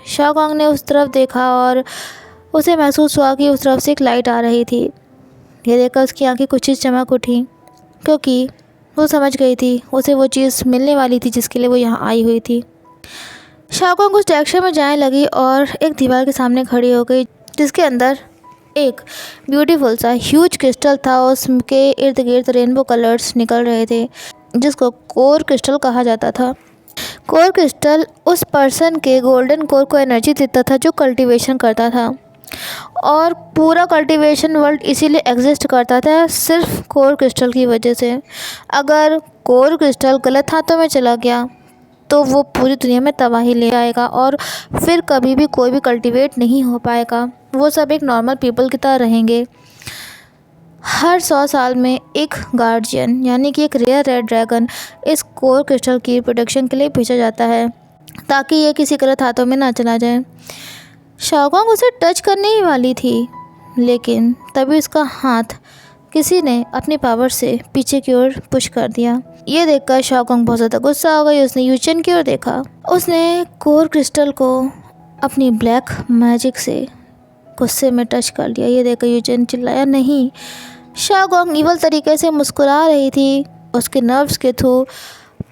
शाओकांग ने उस तरफ देखा और उसे महसूस हुआ कि उस तरफ से एक लाइट आ रही थी। ये देखकर उसकी आंखें कुछ ही चमक उठी, क्योंकि वो समझ गई थी उसे वो चीज़ मिलने वाली थी जिसके लिए वो यहाँ आई हुई थी। शाओकांग उस डायरेक्शन में जाने लगी और एक दीवार के सामने खड़ी हो गई, जिसके अंदर एक ब्यूटीफुल सा ह्यूज क्रिस्टल था। उसके इर्द गिर्द रेनबो कलर्स निकल रहे थे, जिसको कोर क्रिस्टल कहा जाता था। कोर क्रिस्टल उस पर्सन के गोल्डन कोर को एनर्जी देता था जो कल्टीवेशन करता था, और पूरा कल्टीवेशन वर्ल्ड इसीलिए एग्जिस्ट करता था सिर्फ कोर क्रिस्टल की वजह से। अगर कोर क्रिस्टल गलत हाथों में चला गया तो वो पूरी दुनिया में तबाही ले आएगा और फिर कभी भी कोई भी कल्टीवेट नहीं हो पाएगा। वो सब एक नॉर्मल पीपल की तरह रहेंगे। हर 100 साल में एक गार्जियन यानी कि एक रेयर रेड ड्रैगन इस कोर क्रिस्टल की प्रोटेक्शन के लिए भेजा जाता है, ताकि ये किसी गलत हाथों में ना चला जाए। शाओकांग उसे टच करने ही वाली थी, लेकिन तभी उसका हाथ किसी ने अपनी पावर से पीछे की ओर पुश कर दिया। ये देखकर शाओकांग बहुत ज़्यादा गुस्सा हो गई। उसने यूचेन की ओर देखा। उसने कोर क्रिस्टल को अपनी ब्लैक मैजिक से गुस्से में टच कर लिया। ये देखकर यूचेन चिल्लाया, नहीं। शाओकांग इवल तरीके से मुस्कुरा रही थी। उसके नर्व्स के थ्रू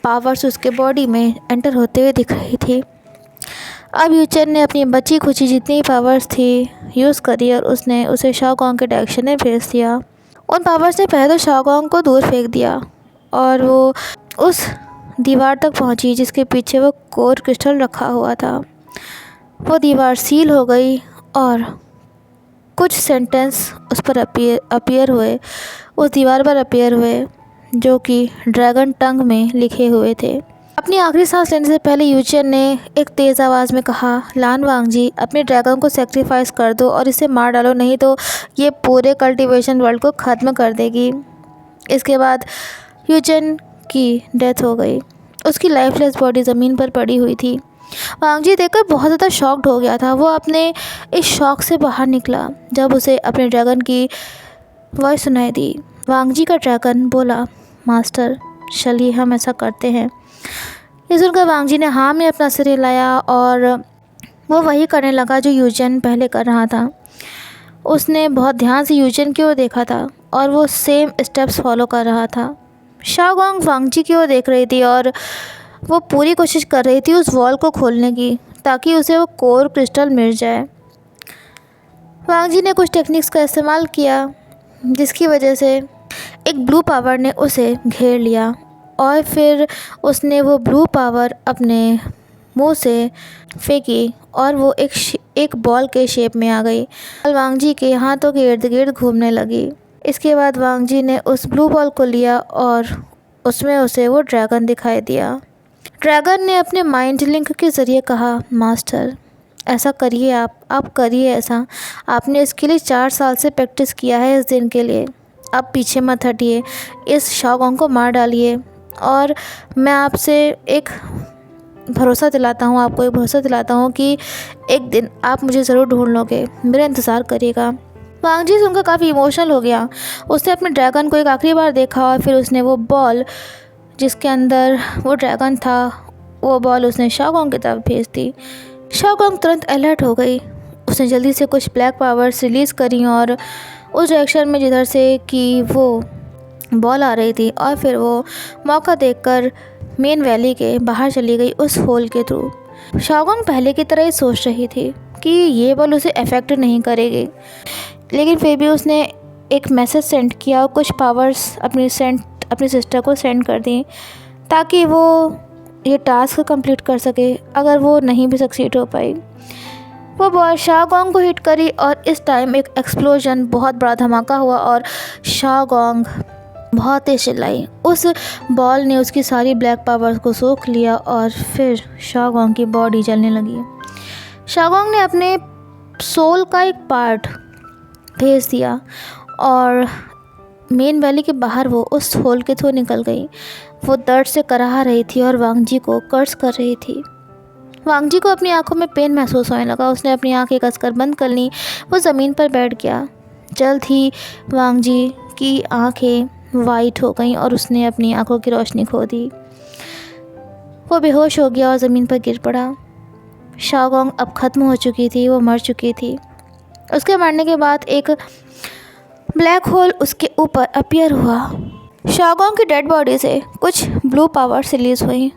पावर्स उसके बॉडी में एंटर होते हुए दिख रही थी। अब यूचेन ने अपनी बची खुची जितनी पावर्स थी यूज़ करी और उसने उसे शाओकांग के डायरेक्शन में भेज दिया। उन पावर्स ने पहले तो शाओकांग को दूर फेंक दिया और वो उस दीवार तक पहुंची जिसके पीछे वो कोर क्रिस्टल रखा हुआ था। वो दीवार सील हो गई और कुछ सेंटेंस उस पर अपीयर हुए, उस दीवार पर अपीयर हुए, जो कि ड्रैगन टंग में लिखे हुए थे। अपनी आखिरी सांस लेने से पहले यूचेन ने एक तेज़ आवाज़ में कहा, लान वांगजी, अपने ड्रैगन को सेक्रीफाइस कर दो और इसे मार डालो, नहीं तो ये पूरे कल्टीवेशन वर्ल्ड को ख़त्म कर देगी। इसके बाद यूचेन की डेथ हो गई। उसकी लाइफलेस बॉडी ज़मीन पर पड़ी हुई थी। वांगजी देखकर बहुत ज़्यादा शॉक्ड हो गया था। वो अपने इस शॉक से बाहर निकला जब उसे अपने ड्रैगन की वॉइस सुनाई दी। वांगजी का ड्रैगन बोला, मास्टर, चलिए हम ऐसा करते हैं। ये सुनकर वांगजी ने हाँ में अपना सिर हिलाया और वो वही करने लगा जो यूचेन पहले कर रहा था। उसने बहुत ध्यान से यूचेन की ओर देखा था और वो सेम स्टेप्स फॉलो कर रहा था। शाओकांग वांगजी की ओर देख रही थी और वो पूरी कोशिश कर रही थी उस वॉल को खोलने की, ताकि उसे वो कोर क्रिस्टल मिल जाए। वांगजी ने कुछ टेक्निक्स का इस्तेमाल किया, जिसकी वजह से एक ब्लू पावर ने उसे घेर लिया और फिर उसने वो ब्लू पावर अपने मुंह से फेंकी और वो एक बॉल के शेप में आ गई। वांगजी के हाथों के इर्द गिर्द घूमने लगी। इसके बाद वांगजी ने उस ब्लू बॉल को लिया और उसमें उसे वो ड्रैगन दिखाई दिया। ड्रैगन ने अपने माइंड लिंक के ज़रिए कहा, मास्टर, ऐसा करिए, आप करिए ऐसा। आपने इसके लिए 4 साल से प्रैक्टिस किया है इस दिन के लिए। आप पीछे मत हटिए, इस शाओकांग को मार डालिए। और मैं आपसे एक भरोसा दिलाता हूँ, आपको एक भरोसा दिलाता हूँ कि एक दिन आप मुझे ज़रूर ढूंढ लोगे। मेरा इंतज़ार करिएगा। वांगजी सुनकर काफ़ी इमोशनल हो गया। उसने अपने ड्रैगन को एक आखिरी बार देखा और फिर उसने वो बॉल जिसके अंदर वो ड्रैगन था, वो बॉल उसने शाओकांग की तरफ भेज दी। शाओकांग तुरंत अलर्ट हो गई। उसने जल्दी से कुछ ब्लैक पावर्स रिलीज़ करी और उस डायरेक्शन में जिधर से कि वो बॉल आ रही थी, और फिर वो मौका देखकर मेन वैली के बाहर चली गई उस होल के थ्रू। शाओकांग पहले की तरह ही सोच रही थी कि ये बॉल उसे अफेक्ट नहीं करेगी, लेकिन फिर भी उसने एक मैसेज सेंड किया और कुछ पावर्स अपनी सिस्टर को सेंड कर दी, ताकि वो ये टास्क कंप्लीट कर सके अगर वो नहीं भी सक्सीड हो पाई। वो बॉल शाओकांग को हिट करी और इस टाइम एक एक्सप्लोजन, बहुत बड़ा धमाका हुआ और शाओकांग बहुत तेज चिल्लाई। उस बॉल ने उसकी सारी ब्लैक पावर्स को सोख लिया और फिर शाओकांग की बॉडी जलने लगी। शाओकांग ने अपने सोल का एक पार्ट भेज दिया और मेन वैली के बाहर वो उस होल के थ्रू निकल गई। वो दर्द से कराह रही थी और वांगजी को कर्ज कर रही थी। वांगजी को अपनी आंखों में पेन महसूस होने लगा। उसने अपनी आंखें कसकर बंद कर ली। वो ज़मीन पर बैठ गया। जल्द ही वांगजी की आंखें वाइट हो गईं और उसने अपनी आंखों की रोशनी खो दी। वो बेहोश हो गया और ज़मीन पर गिर पड़ा। शाओगोंग अब ख़त्म हो चुकी थी, वो मर चुकी थी। उसके मरने के बाद एक ब्लैक होल उसके ऊपर अपीयर हुआ। शाओगोंग की डेड बॉडी से कुछ ब्लू पावर्स रिलीज़ हुई।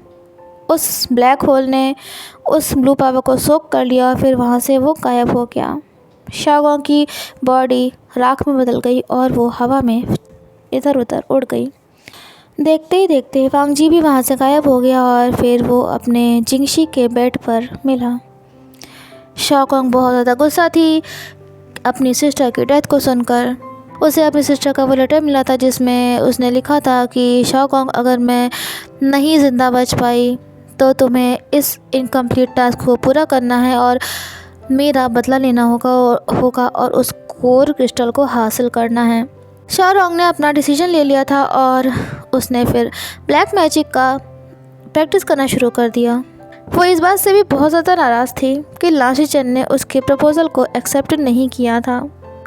उस ब्लैक होल ने उस ब्लू पावर को सोख कर लिया और फिर वहाँ से वो गायब हो गया। शाओगोंग की बॉडी राख में बदल गई और वो हवा में इधर उधर उड़ गई। देखते ही देखते वांग जी भी वहाँ से गायब हो गया और फिर वो अपने जिंगशी के बेड पर मिला। शाओगोंग बहुत ज़्यादा गुस्सा थी अपनी सिस्टर की डेथ को सुनकर। उसे अपनी सिस्टर का वो लेटर मिला था जिसमें उसने लिखा था कि शाओगोंग, अगर मैं नहीं ज़िंदा बच पाई तो तुम्हें इस इनकम्प्लीट टास्क को पूरा करना है और मेरा बदला लेना होगा और उस कोर क्रिस्टल को हासिल करना है। शाओगोंग ने अपना डिसीजन ले लिया था और उसने फिर ब्लैक मैजिक का प्रैक्टिस करना शुरू कर दिया। वो इस बात से भी बहुत ज़्यादा नाराज़ थी कि ला शीचेन ने उसके प्रपोज़ल को एक्सेप्ट नहीं किया था।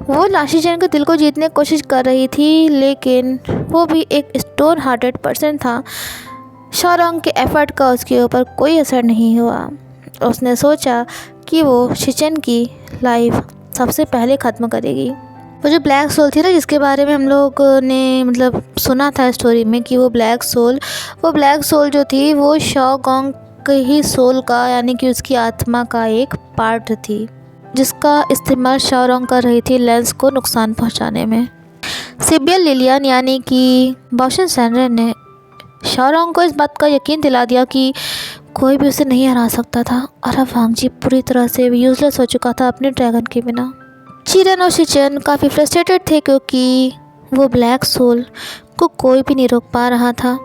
वो ला शीचेन के दिल को जीतने की कोशिश कर रही थी, लेकिन वो भी एक स्टोन हार्टेड पर्सन था। शाओगोंग के एफर्ट का उसके ऊपर कोई असर नहीं हुआ। उसने सोचा कि वो शीचेन की लाइफ सबसे पहले ख़त्म करेगी। वो जो ब्लैक सोल थी ना, जिसके बारे में हम लोग ने मतलब सुना था स्टोरी में कि वो ब्लैक सोल जो थी वो शाओगोंग के ही सोल का, यानी कि उसकी आत्मा का एक पार्ट थी, जिसका इस्तेमाल शाओगोंग कर रही थी लेंस को नुकसान पहुंचाने में। सिबियन लिलियन यानी कि बाओशन सैनरेन ने शाओगोंग को इस बात का यकीन दिला दिया कि कोई भी उसे नहीं हरा सकता था और अब वांग जी पूरी तरह से यूजलेस हो चुका था अपने ड्रैगन के बिना। चिरेन और शीचेन काफ़ी फ्रस्ट्रेटेड थे क्योंकि वो ब्लैक सोल को कोई भी नहीं रोक पा रहा था।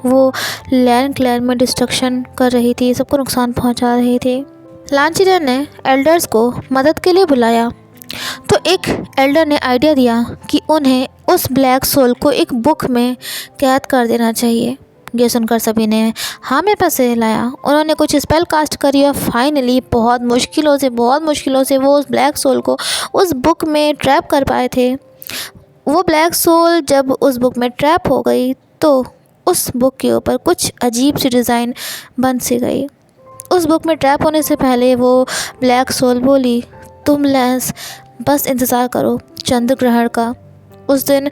वो लैन क्लैन में डिस्ट्रक्शन कर रही थी, सबको नुकसान पहुंचा रही थी। लान चिरेन ने एल्डर्स को मदद के लिए बुलाया तो एक एल्डर ने आइडिया दिया कि उन्हें उस ब्लैक सोल को एक बुक में कैद कर देना चाहिए। ये सुनकर सभी ने हाँ में पैसे लाया। उन्होंने कुछ स्पेल कास्ट करी और फाइनली बहुत मुश्किलों से वो उस ब्लैक सोल को उस बुक में ट्रैप कर पाए थे। वो ब्लैक सोल जब उस बुक में ट्रैप हो गई तो उस बुक के ऊपर कुछ अजीब सी डिज़ाइन बन सी गई। उस बुक में ट्रैप होने से पहले वो ब्लैक सोल बोली, तुम लेंस बस इंतज़ार करो चंद्र ग्रहण का। उस दिन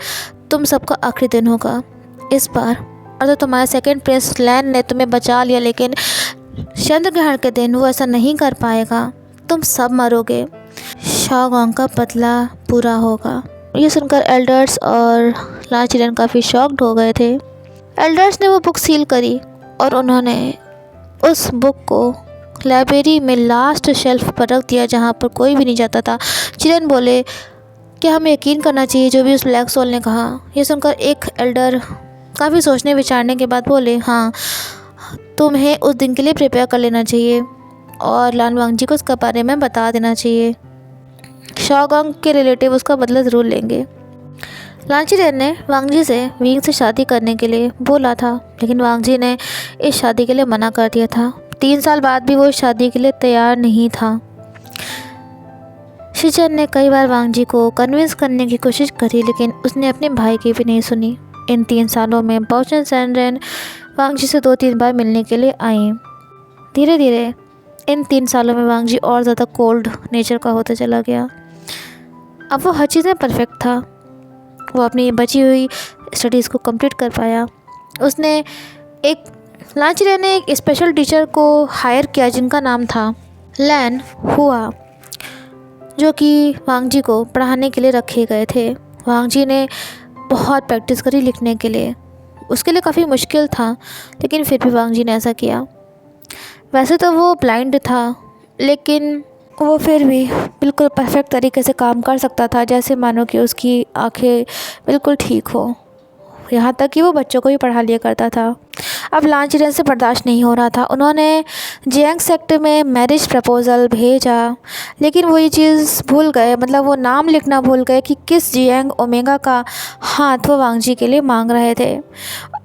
तुम सबका आखिरी दिन होगा इस बार, और तो तुम्हारे सेकंड प्रिंस लैन ने तुम्हें बचा लिया, लेकिन चंद्र ग्रहण के दिन वो ऐसा नहीं कर पाएगा, तुम सब मरोगे। शाओगोंग का बदला पूरा होगा। ये सुनकर एल्डर्स और ला चिरेन काफ़ी शॉक्ड हो गए थे। एल्डर्स ने वो बुक सील करी और उन्होंने उस बुक को लाइब्रेरी में लास्ट शेल्फ पर रख दिया जहाँ पर कोई भी नहीं जाता था। चिरेन बोले कि हमें यकीन करना चाहिए जो भी उस ब्लैक सोल ने कहा। ये सुनकर एक एल्डर काफ़ी सोचने विचारने के बाद बोले, हाँ तुम्हें उस दिन के लिए प्रिपेयर कर लेना चाहिए और लान वांग जी को उसके बारे में बता देना चाहिए। शाओगोंग के रिलेटिव उसका बदला ज़रूर लेंगे। लान चिरेन ने वांग जी से विंग से शादी करने के लिए बोला था, लेकिन वांग जी ने इस शादी के लिए मना कर दिया था। 3 साल बाद भी वो इस शादी के लिए तैयार नहीं था। शीचेन ने कई बार वांग जी को कन्विंस करने की कोशिश करी, लेकिन उसने अपने भाई की भी नहीं सुनी। इन 3 सालों में बाओशन सैनरेन वांग जी से 2-3 बार मिलने के लिए आई। धीरे धीरे इन 3 सालों में वांग जी और ज़्यादा कोल्ड नेचर का होता चला गया। अब वो हर चीज़ में परफेक्ट था। वो अपनी बची हुई स्टडीज़ को कंप्लीट कर पाया। उसने लान चिरेन ने एक स्पेशल टीचर को हायर किया जिनका नाम था लैन हुआ, जो कि वांग जी को पढ़ाने के लिए रखे गए थे। वांग जी ने बहुत प्रैक्टिस करी लिखने के लिए। उसके लिए काफ़ी मुश्किल था, लेकिन फिर भी वांग जी ने ऐसा किया। वैसे तो वो ब्लाइंड था, लेकिन वो फिर भी बिल्कुल परफेक्ट तरीके से काम कर सकता था, जैसे मानो कि उसकी आंखें बिल्कुल ठीक हो। यहाँ तक कि वो बच्चों को भी पढ़ा लिया करता था। अब लान चिरेन से बर्दाश्त नहीं हो रहा था। उन्होंने जियांग सेक्टर में मैरिज प्रपोज़ल भेजा, लेकिन वो ये चीज़ भूल गए, मतलब वो नाम लिखना भूल गए कि किस जियांग ओमेगा का हाथ वो वांग जी के लिए मांग रहे थे।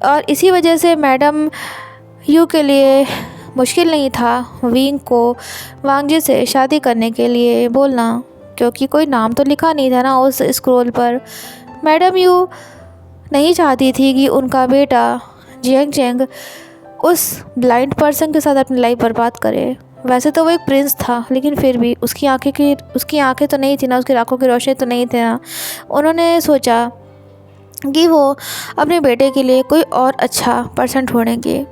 और इसी वजह से मैडम यू के लिए मुश्किल नहीं था विंग को वांग जी से शादी करने के लिए बोलना, क्योंकि कोई नाम तो लिखा नहीं था ना उस स्क्रोल पर। मैडम यू नहीं चाहती थी कि उनका बेटा जियांग चेंग उस ब्लाइंड पर्सन के साथ अपनी लाइफ बर्बाद करे। वैसे तो वो एक प्रिंस था, लेकिन फिर भी उसकी आंखें तो नहीं थी ना, उसकी आंखों की रोशनी तो नहीं थी ना। उन्होंने सोचा कि वो अपने बेटे के लिए कोई और अच्छा पर्सन ढूंढेंगे।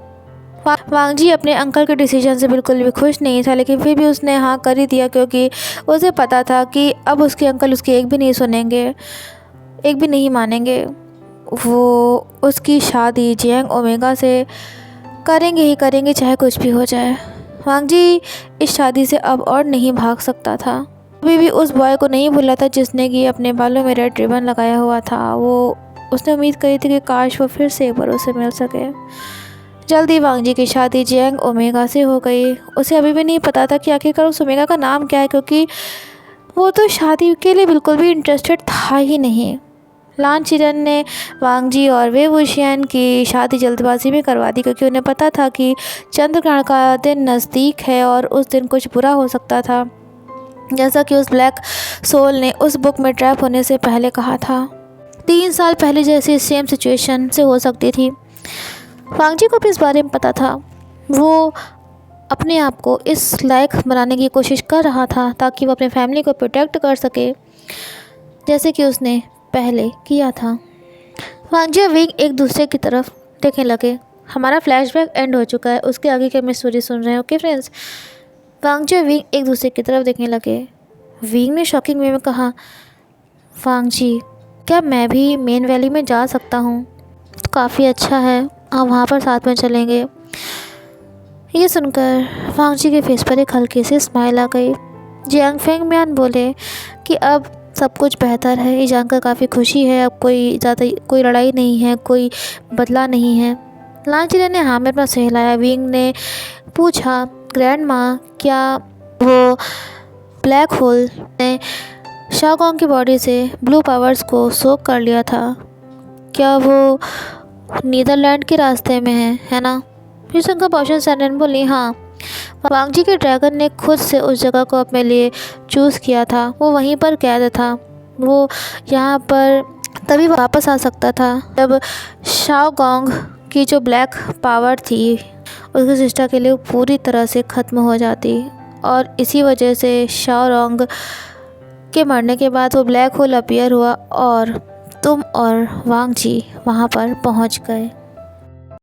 वांग जी अपने अंकल के डिसीजन से बिल्कुल भी खुश नहीं था, लेकिन फिर भी उसने हाँ कर ही दिया, क्योंकि उसे पता था कि अब उसके अंकल उसकी एक भी नहीं सुनेंगे, एक भी नहीं मानेंगे। वो उसकी शादी जियांग ओमेगा से करेंगे ही करेंगे, चाहे कुछ भी हो जाए। वांग जी इस शादी से अब और नहीं भाग सकता था। अभी भी उस बॉय को नहीं भूला था जिसने कि अपने बालों में रेड रिबन लगाया हुआ था। उसने उम्मीद करी थी कि काश वो फिर से एक बार उसे मिल सके। जल्दी वांग जी की शादी जियांग ओमेगा से हो गई। उसे अभी भी नहीं पता था कि आखिरकार उस ओमेगा का नाम क्या है, क्योंकि वो तो शादी के लिए बिल्कुल भी इंटरेस्टेड था ही नहीं। लान चिरन ने वांग जी और वे वुशियन की शादी जल्दबाजी में करवा दी, क्योंकि उन्हें पता था कि चंद्रग्रहण का दिन नज़दीक है और उस दिन कुछ बुरा हो सकता था, जैसा कि उस ब्लैक सोल ने उस बुक में ट्रैप होने से पहले कहा था। 3 साल पहले जैसी सेम सिचुएशन से हो सकती थी। वांग जी को भी इस बारे में पता था। वो अपने आप को इस लायक बनाने की कोशिश कर रहा था ताकि वो अपने फैमिली को प्रोटेक्ट कर सके, जैसे कि उसने पहले किया था। वांग जी और विंग एक दूसरे की तरफ देखने लगे। हमारा फ्लैशबैक एंड हो चुका है, उसके आगे की हम स्टोरी सुन रहे हैं। ओके फ्रेंड्स, वांग जी और विंग एक दूसरे की तरफ देखने लगे। विंग ने शॉकिंग वे में कहा, वांग जी क्या मैं भी मेन वैली में जा सकता हूँ? तो काफ़ी अच्छा है, आप वहाँ पर साथ में चलेंगे। ये सुनकर वांग जी के फेस पर एक हल्की सी स्माइल आ गई। जियांग फेंगमियान बोले कि अब सब कुछ बेहतर है, ये जानकर काफ़ी खुशी है। अब कोई लड़ाई नहीं है, कोई बदला नहीं है। लान चिरे ने हाँ में अपना सर हिलाया। विंग ने पूछा, ग्रैंड माँ क्या वो ब्लैक होल ने शाओगोंग की बॉडी से ब्लू पावर्स को सोक कर लिया था? क्या वो नीदरलैंड के रास्ते में है ना? फिर सुनकर पोशन सैनन बोली, हाँ, वांग जी के ड्रैगन ने खुद से उस जगह को अपने लिए चूज़ किया था। वो वहीं पर कैद था। वो यहाँ पर तभी वापस आ सकता था जब शाओगोंग की जो ब्लैक पावर थी उसकी सिस्टर के लिए पूरी तरह से ख़त्म हो जाती, और इसी वजह से शाओरोंग के मरने के बाद वो ब्लैक होल अपीयर हुआ और तुम और वांग जी वहाँ पर पहुँच गए।